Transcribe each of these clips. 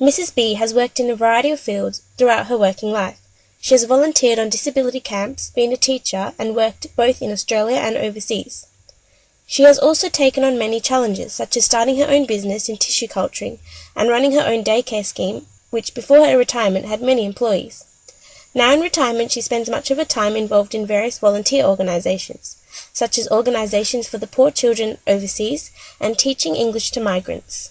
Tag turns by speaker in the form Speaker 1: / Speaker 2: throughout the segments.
Speaker 1: Mrs. B has worked in a variety of fields throughout her working life. She has volunteered on disability camps, been a teacher, and worked both in Australia and overseas. She has also taken on many challenges, such as starting her own business in tissue culturing and running her own daycare scheme, which before her retirement had many employees. Now in retirement, she spends much of her time involved in various volunteer organisations, such as organisations for the poor children overseas and teaching English to migrants.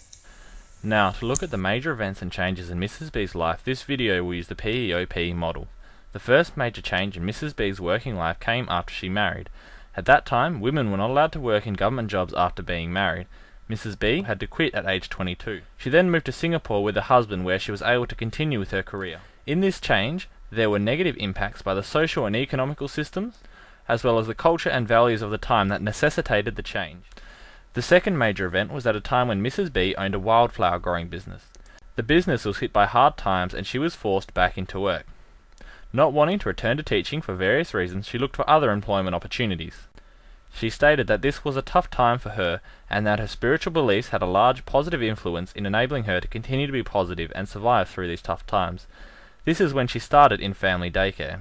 Speaker 2: Now, to look at the major events and changes in Mrs. B's life, this video will use the PEOP model. The first major change in Mrs. B's working life came after she married. At that time, women were not allowed to work in government jobs after being married. Mrs. B had to quit at age 22. She then moved to Singapore with her husband, where she was able to continue with her career. In this change, there were negative impacts by the social and economical systems, as well as the culture and values of the time that necessitated the change. The second major event was at a time when Mrs. B owned a wildflower growing business. The business was hit by hard times and she was forced back into work. Not wanting to return to teaching for various reasons, she looked for other employment opportunities. She stated that this was a tough time for her and that her spiritual beliefs had a large positive influence in enabling her to continue to be positive and survive through these tough times. This is when she started in family daycare.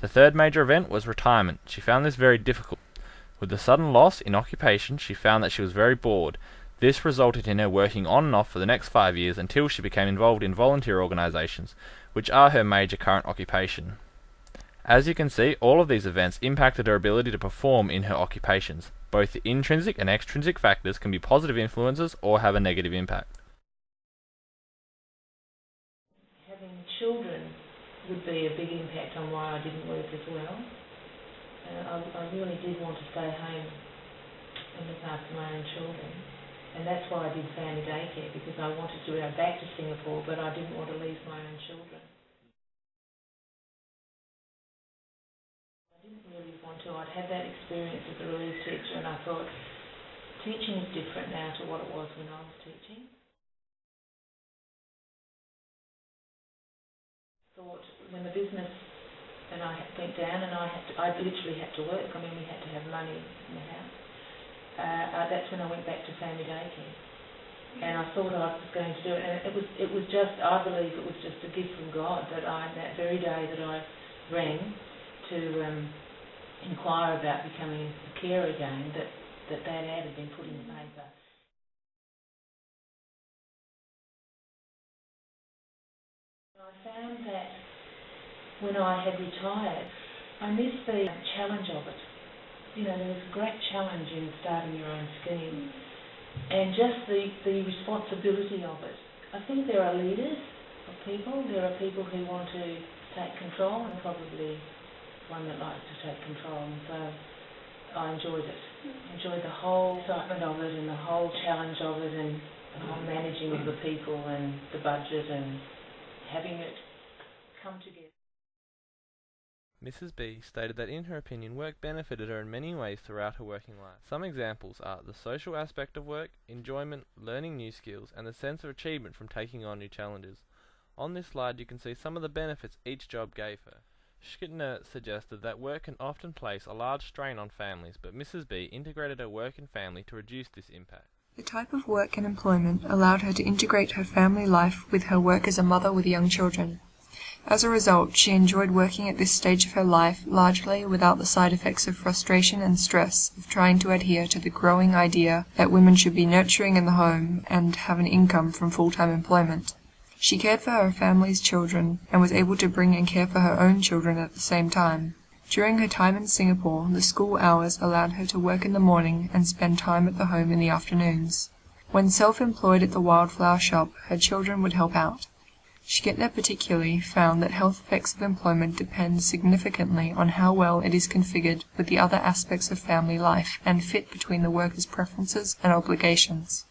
Speaker 2: The third major event was retirement. She found this very difficult. With the sudden loss in occupation, she found that she was very bored. This resulted in her working on and off for the next 5 years until she became involved in volunteer organisations, which are her major current occupation. As you can see, all of these events impacted her ability to perform in her occupations. Both the intrinsic and extrinsic factors can be positive influences or have a negative impact.
Speaker 3: Having children would be a big impact on why I didn't work as well. I really did want to stay home and look after my own children, and that's why I did family daycare, because I wanted to go back to Singapore, but I didn't want to leave my own children. I didn't really want to. I'd had that experience as a relief teacher, and I thought teaching is different now to what it was when I was teaching. Thought when the business and I went down, and I literally had to work. I mean, we had to have money in the house. That's when I went back to family daycare, and I thought I was going to do it. And it was just, I believe it was just a gift from God that that very day that I rang to inquire about becoming a carer again, that ad had been put in the paper. I found that when I had retired, I missed the challenge of it. You know, there was a great challenge in starting your own scheme, and just the responsibility of it. I think there are leaders of people. There are people who want to take control, and probably one that likes to take control. And so I enjoyed it. Enjoyed the whole excitement of it, and the whole challenge of it, and the whole managing of the people and the budget, and having it come together.
Speaker 2: Mrs. B stated that in her opinion work benefited her in many ways throughout her working life. Some examples are the social aspect of work, enjoyment, learning new skills, and the sense of achievement from taking on new challenges. On this slide you can see some of the benefits each job gave her. Schittner suggested that work can often place a large strain on families, but Mrs. B integrated her work and family to reduce this impact.
Speaker 4: The type of work and employment allowed her to integrate her family life with her work as a mother with young children. As a result, she enjoyed working at this stage of her life largely without the side effects of frustration and stress of trying to adhere to the growing idea that women should be nurturing in the home and have an income from full-time employment. She cared for her family's children and was able to bring and care for her own children at the same time. During her time in Singapore, the school hours allowed her to work in the morning and spend time at the home in the afternoons. When self-employed at the wildflower shop, her children would help out. Schittner particularly found that health effects of employment depend significantly on how well it is configured with the other aspects of family life and fit between the worker's preferences and obligations.